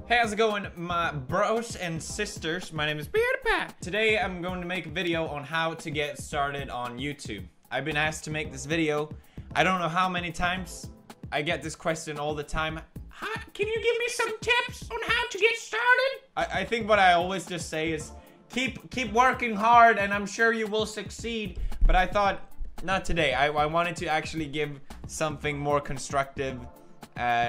Hey, how's it going, my bros and sisters? My name is PewDiePie. Today, I'm going to make a video on how to get started on YouTube. I've been asked to make this video. I don't know how many times. I get this question all the time. Hi, can you give me some tips on how to get started? I think what I always just say is keep working hard and I'm sure you will succeed. But I thought, not today. I wanted to actually give something more constructive,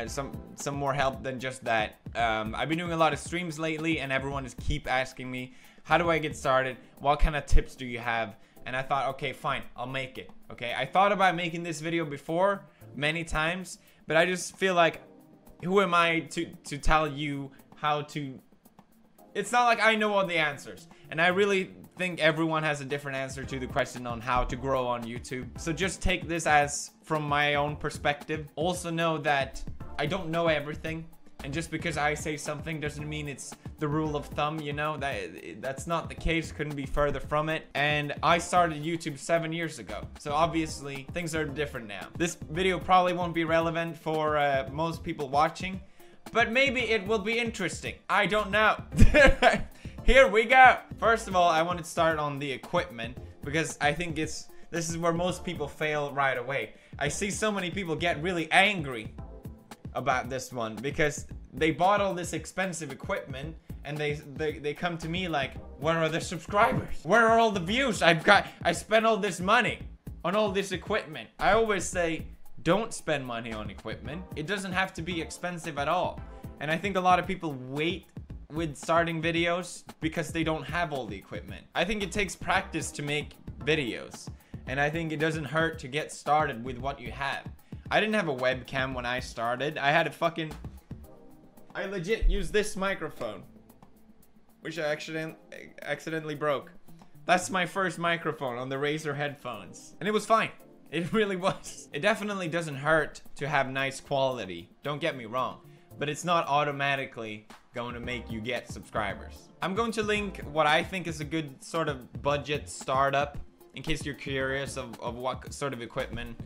some more help than just that. I've been doing a lot of streams lately and everyone just keep asking me, how do I get started? What kind of tips do you have? And I thought, okay, fine, I'll make it. Okay, I thought about making this video before many times, but I just feel like, who am I to tell you how to... It's not like I know all the answers. And I really think everyone has a different answer to the question on how to grow on YouTube. So just take this as from my own perspective. Also know that I don't know everything. And just because I say something doesn't mean it's the rule of thumb, you know? That's not the case, couldn't be further from it. And I started YouTube 7 years ago. So obviously, things are different now. This video probably won't be relevant for most people watching, but maybe it will be interesting. I don't know. Here we go. First of all, I want to start on the equipment because I think this is where most people fail right away. I see so many people get really angry about this one because they bought all this expensive equipment and they come to me like, where are the subscribers? Where are all the views? I spent all this money on all this equipment. I always say, don't spend money on equipment. It doesn't have to be expensive at all. And I think a lot of people wait with starting videos because they don't have all the equipment. I think it takes practice to make videos. And I think it doesn't hurt to get started with what you have. I didn't have a webcam when I started. I had I legit used this microphone, which I accidentally broke. That's my first microphone on the Razer headphones. And it was fine. It really was. It definitely doesn't hurt to have nice quality. Don't get me wrong. But it's not automatically going to make you get subscribers. I'm going to link what I think is a good sort of budget startup in case you're curious of what sort of equipment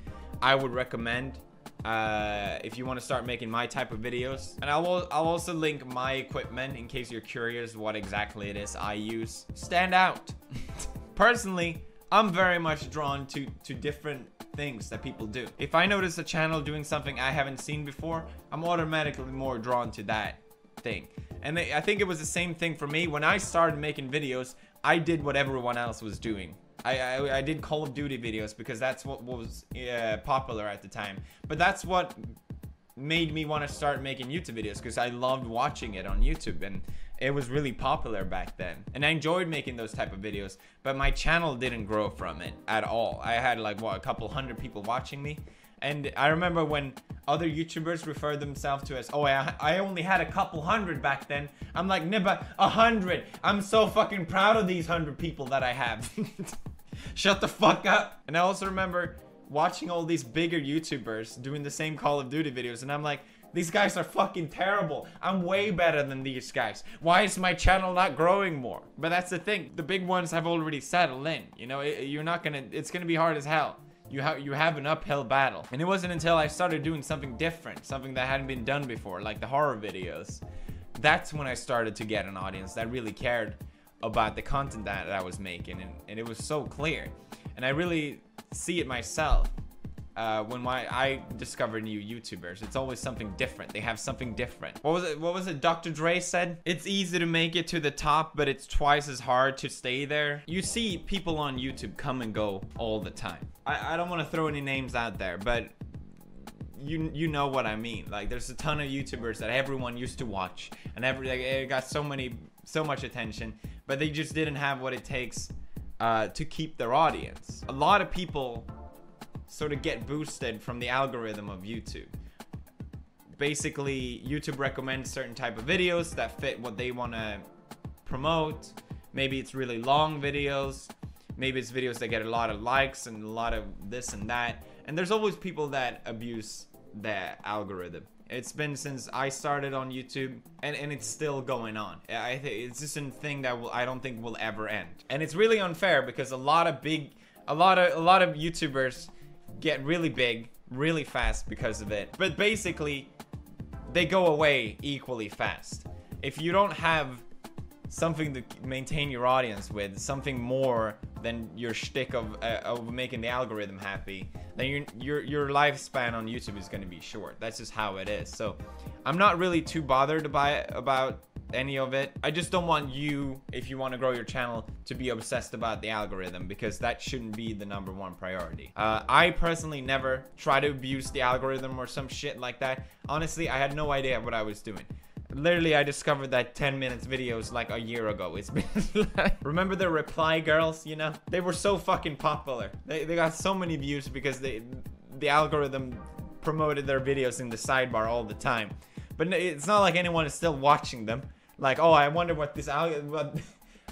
I would recommend if you want to start making my type of videos. And I'll also link my equipment in case you're curious what exactly it is I use. Stand out. Personally, I'm very much drawn to different things that people do. If I notice a channel doing something I haven't seen before, I'm automatically more drawn to that thing. And I think it was the same thing for me. When I started making videos, I did what everyone else was doing. I did Call of Duty videos because that's what was popular at the time. But that's what made me want to start making YouTube videos because I loved watching it on YouTube and it was really popular back then. And I enjoyed making those type of videos, but my channel didn't grow from it at all. I had like, what, a couple hundred people watching me. And I remember when other YouTubers referred themselves to as, oh, I only had a couple hundred back then. I'm like, nah, but 100. I'm so fucking proud of these 100 people that I have. Shut the fuck up. And I also remember watching all these bigger YouTubers doing the same Call of Duty videos. And I'm like, these guys are fucking terrible. I'm way better than these guys. Why is my channel not growing more? But that's the thing. The big ones have already settled in. You know, it's gonna be hard as hell. You have an uphill battle. And it wasn't until I started doing something different, something that hadn't been done before, like the horror videos. That's when I started to get an audience that really cared about the content that I was making. And it was so clear. And I really see it myself when I discover new YouTubers. It's always something different. They have something different. What was it Dr. Dre said? It's easy to make it to the top, but it's twice as hard to stay there. You see people on YouTube come and go all the time. I don't want to throw any names out there, but you know what I mean. Like, there's a ton of YouTubers that everyone used to watch, and it got so much attention, but they just didn't have what it takes to keep their audience. A lot of people sort of get boosted from the algorithm of YouTube. Basically, YouTube recommends certain type of videos that fit what they want to promote. Maybe it's really long videos. Maybe it's videos that get a lot of likes and a lot of this and that. And there's always people that abuse the algorithm. It's been since I started on YouTube, and it's still going on. I think it's just a thing that I don't think will ever end. And it's really unfair because a lot of YouTubers get really big really fast because of it, but basically they go away equally fast. if you don't have something to maintain your audience with, something more than your shtick of making the algorithm happy, then your lifespan on YouTube is going to be short. That's just how it is. So I'm not really too bothered about any of it. I just don't want you, if you want to grow your channel, to be obsessed about the algorithm, because that shouldn't be the #1 priority. I personally never try to abuse the algorithm or some shit like that. Honestly, I had no idea what I was doing. Literally, I discovered that 10 minutes videos like a year ago. It's been like, remember the reply girls, you know? They were so fucking popular. They got so many views because the algorithm promoted their videos in the sidebar all the time. But it's not like anyone is still watching them. Like, oh, I wonder what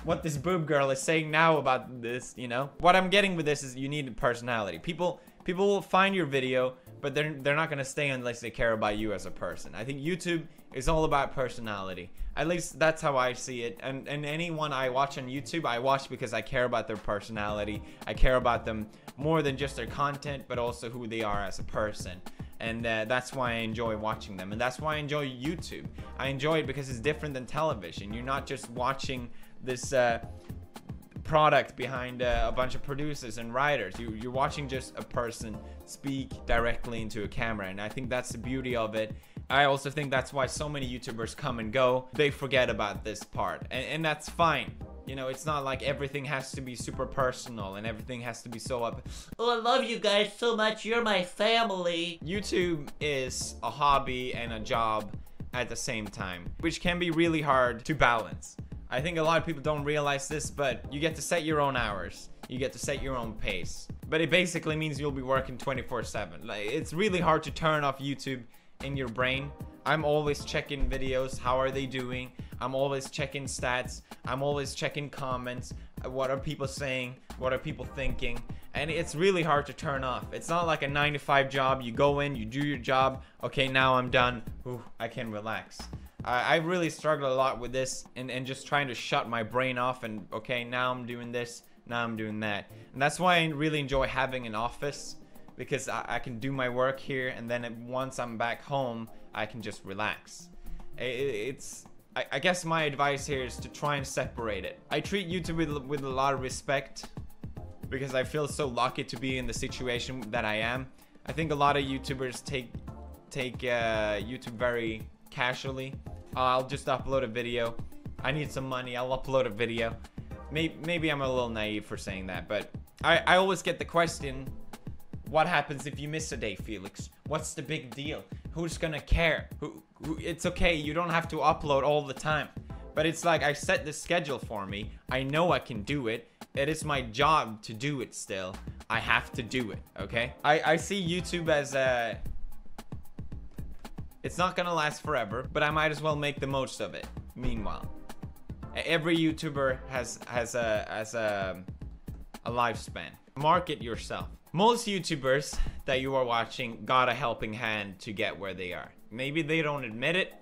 what this boob girl is saying now about this, you know? What I'm getting with this is you need personality. People will find your video, but they're not gonna stay unless they care about you as a person. I think YouTube is all about personality. At least that's how I see it. And anyone I watch on YouTube, I watch because I care about their personality. I care about them more than just their content, but also who they are as a person. And that's why I enjoy watching them. And that's why I enjoy YouTube. I enjoy it because it's different than television. You're not just watching this product behind a bunch of producers and writers. You're watching just a person speak directly into a camera. And I think that's the beauty of it. I also think that's why so many YouTubers come and go. They forget about this part. And that's fine. You know, it's not like everything has to be super personal and everything has to be so up. Oh, I love you guys so much. You're my family. YouTube is a hobby and a job at the same time, which can be really hard to balance. I think a lot of people don't realize this, but you get to set your own hours. You get to set your own pace. But it basically means you'll be working 24/7. Like, it's really hard to turn off YouTube in your brain. I'm always checking videos. How are they doing? I'm always checking stats. I'm always checking comments. What are people saying? What are people thinking? And it's really hard to turn off. It's not like a 9-to-5 job. You go in, you do your job. Okay, now I'm done. Ooh, I can relax. I really struggle a lot with this and just trying to shut my brain off and okay, now I'm doing this, now I'm doing that. And that's why I really enjoy having an office, because I can do my work here, and then once I'm back home, I can just relax. I guess my advice here is to try and separate it. I treat YouTube with a lot of respect because I feel so lucky to be in the situation that I am. I think a lot of YouTubers take YouTube very casually. I'll just upload a video. I need some money. I'll upload a video. Maybe I'm a little naive for saying that, but I always get the question, what happens if you miss a day, Felix? What's the big deal? Who's gonna care? It's okay, you don't have to upload all the time. But it's like, I set the schedule for me. I know I can do it. It is my job to do it still. I have to do it, okay? I see YouTube as it's not gonna last forever, but I might as well make the most of it. Meanwhile, every YouTuber has a lifespan. Market yourself. Most YouTubers that you are watching got a helping hand to get where they are. Maybe they don't admit it.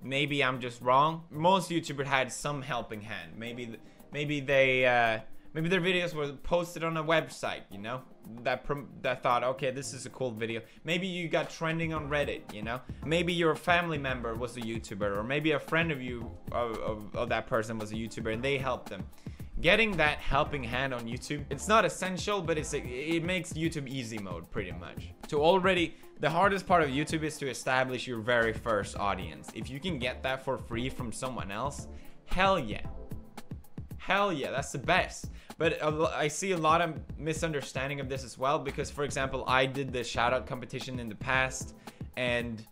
Maybe I'm just wrong. Most YouTubers had some helping hand. Maybe their videos were posted on a website, you know, that thought, okay, this is a cool video. Maybe you got trending on Reddit, you know. Maybe your family member was a YouTuber, or maybe a friend of you of that person was a YouTuber and they helped them. Getting that helping hand on YouTube, it's not essential, but it makes YouTube easy mode pretty much. The hardest part of YouTube is to establish your very first audience. If you can get that for free from someone else, hell yeah. Hell yeah, that's the best. But I see a lot of misunderstanding of this as well, because for example, I did the shoutout competition in the past, and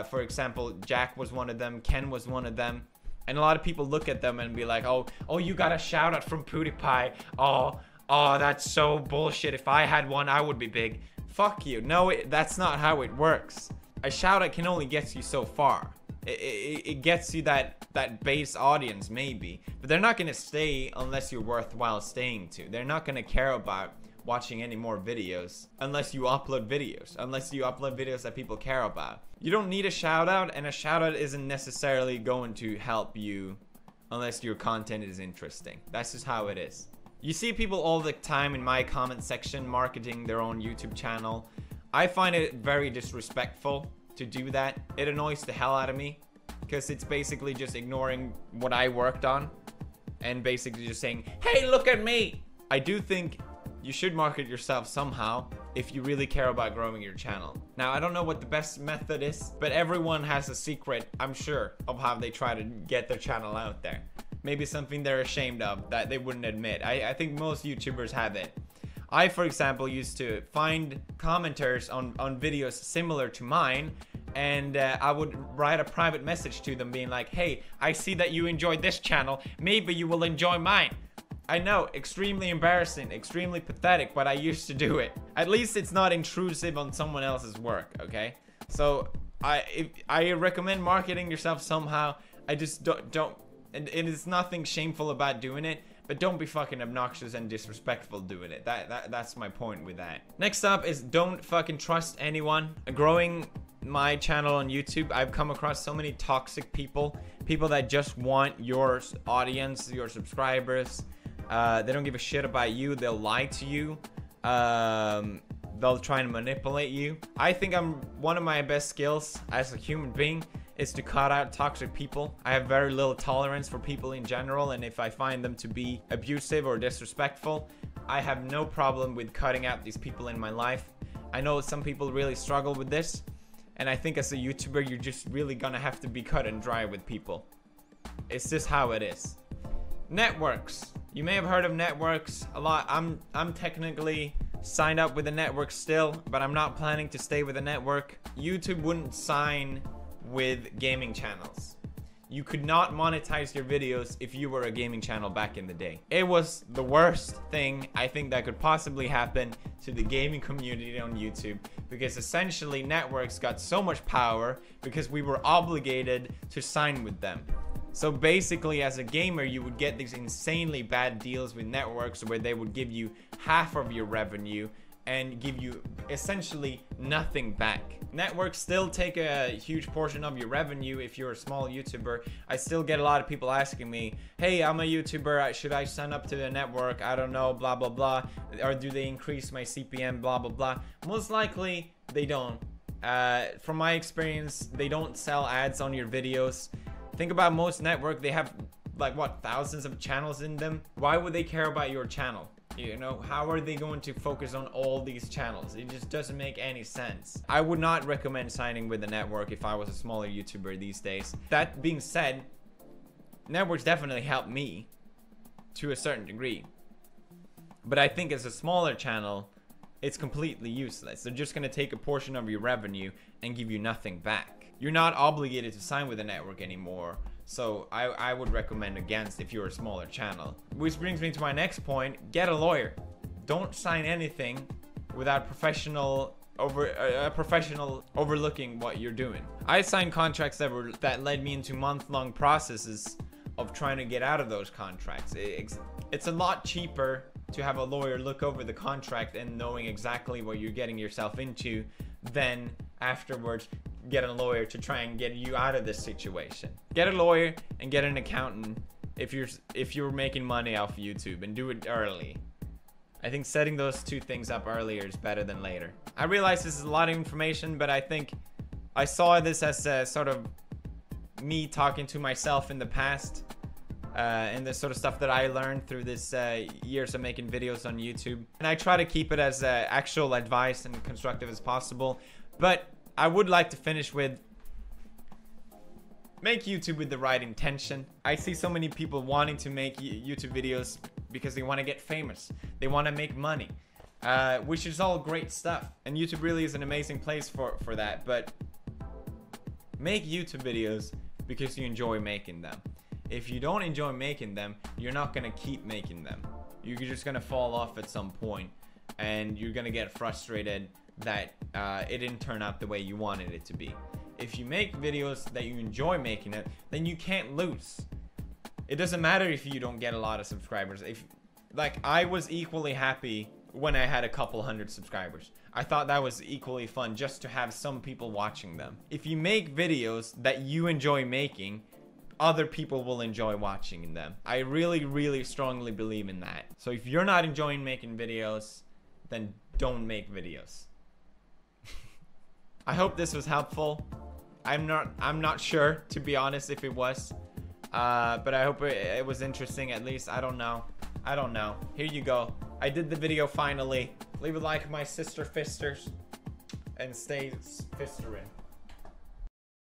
for example, Jack was one of them, Ken was one of them. And a lot of people look at them and be like, oh, you got a shout out from PewDiePie. Oh, that's so bullshit. If I had one, I would be big. Fuck you. No, that's not how it works. A shout out can only get you so far. It gets you that base audience maybe, but they're not gonna stay unless you're worthwhile staying to. They're not gonna care about watching any more videos unless you upload videos, that people care about. You don't need a shout out, and a shout out isn't necessarily going to help you unless your content is interesting. That's just how it is. You see people all the time in my comment section marketing their own YouTube channel. I find it very disrespectful to do that. It annoys the hell out of me because it's basically just ignoring what I worked on and basically just saying, hey, look at me. I do think you should market yourself somehow if you really care about growing your channel. Now, I don't know what the best method is, but everyone has a secret, I'm sure, of how they try to get their channel out there. Maybe something they're ashamed of that they wouldn't admit. I think most YouTubers have it. I, for example, used to find commenters on videos similar to mine, and I would write a private message to them being like, hey, I see that you enjoyed this channel, maybe you will enjoy mine. I know, extremely embarrassing, extremely pathetic, but I used to do it. At least it's not intrusive on someone else's work, okay? So I recommend marketing yourself somehow. I just don't and it is nothing shameful about doing it, but don't be fucking obnoxious and disrespectful doing it. That's my point with that. Next up is don't fucking trust anyone. Growing my channel on YouTube, I've come across so many toxic people that just want your audience, your subscribers. They don't give a shit about you. They'll lie to you. They'll try and manipulate you. I think one of my best skills as a human being is to cut out toxic people. I have very little tolerance for people in general, and if I find them to be abusive or disrespectful, I have no problem with cutting out these people in my life. I know some people really struggle with this, and I think as a YouTuber, you're just really gonna have to be cut and dry with people. It's just how it is. Networks. You may have heard of networks a lot. I'm technically signed up with a network still, but I'm not planning to stay with a network. YouTube wouldn't sign with gaming channels. You could not monetize your videos if you were a gaming channel back in the day. It was the worst thing I think that could possibly happen to the gaming community on YouTube, because essentially networks got so much power because we were obligated to sign with them. So basically, as a gamer, you would get these insanely bad deals with networks where they would give you half of your revenue and give you essentially nothing back. Networks still take a huge portion of your revenue if you're a small YouTuber. I still get a lot of people asking me, hey, I'm a YouTuber, should I sign up to the network? I don't know, blah, blah, blah. Or do they increase my CPM, blah, blah, blah. Most likely, they don't. From my experience, they don't sell ads on your videos. Think about most network, they have like what, thousands of channels in them. Why would they care about your channel? You know, how are they going to focus on all these channels? It just doesn't make any sense. I would not recommend signing with a network if I was a smaller YouTuber these days. That being said, networks definitely help me to a certain degree. But I think as a smaller channel, it's completely useless. They're just gonna take a portion of your revenue and give you nothing back. You're not obligated to sign with a network anymore. So I would recommend against if you're a smaller channel. Which brings me to my next point, get a lawyer. Don't sign anything without professional overlooking what you're doing. I signed contracts that led me into month-long processes of trying to get out of those contracts. It's a lot cheaper to have a lawyer look over the contract and knowing exactly what you're getting yourself into than afterwards get a lawyer to try and get you out of this situation. Get a lawyer and get an accountant if you're making money off YouTube, and do it early. I think setting those two things up earlier is better than later. I realize this is a lot of information, but I think I saw this as a sort of me talking to myself in the past, and the sort of stuff that I learned through this years of making videos on YouTube. And I try to keep it as actual advice and constructive as possible. But I would like to finish with, make YouTube with the right intention. I see so many people wanting to make YouTube videos because they want to get famous. They want to make money, which is all great stuff. And YouTube really is an amazing place for that. But make YouTube videos because you enjoy making them. If you don't enjoy making them, you're not going to keep making them. You're just going to fall off at some point, and you're going to get frustrated that it didn't turn out the way you wanted it to be. If you make videos that you enjoy making it, then you can't lose. It doesn't matter if you don't get a lot of subscribers. Like, I was equally happy when I had a couple hundred subscribers. I thought that was equally fun just to have some people watching them. If you make videos that you enjoy making, other people will enjoy watching them. I really, really strongly believe in that. So if you're not enjoying making videos, then don't make videos. I hope this was helpful. I'm not sure, to be honest, if it was. But I hope it was interesting at least. I don't know. Here you go. I did the video finally. Leave a like, my sister fisters. And stay fistering.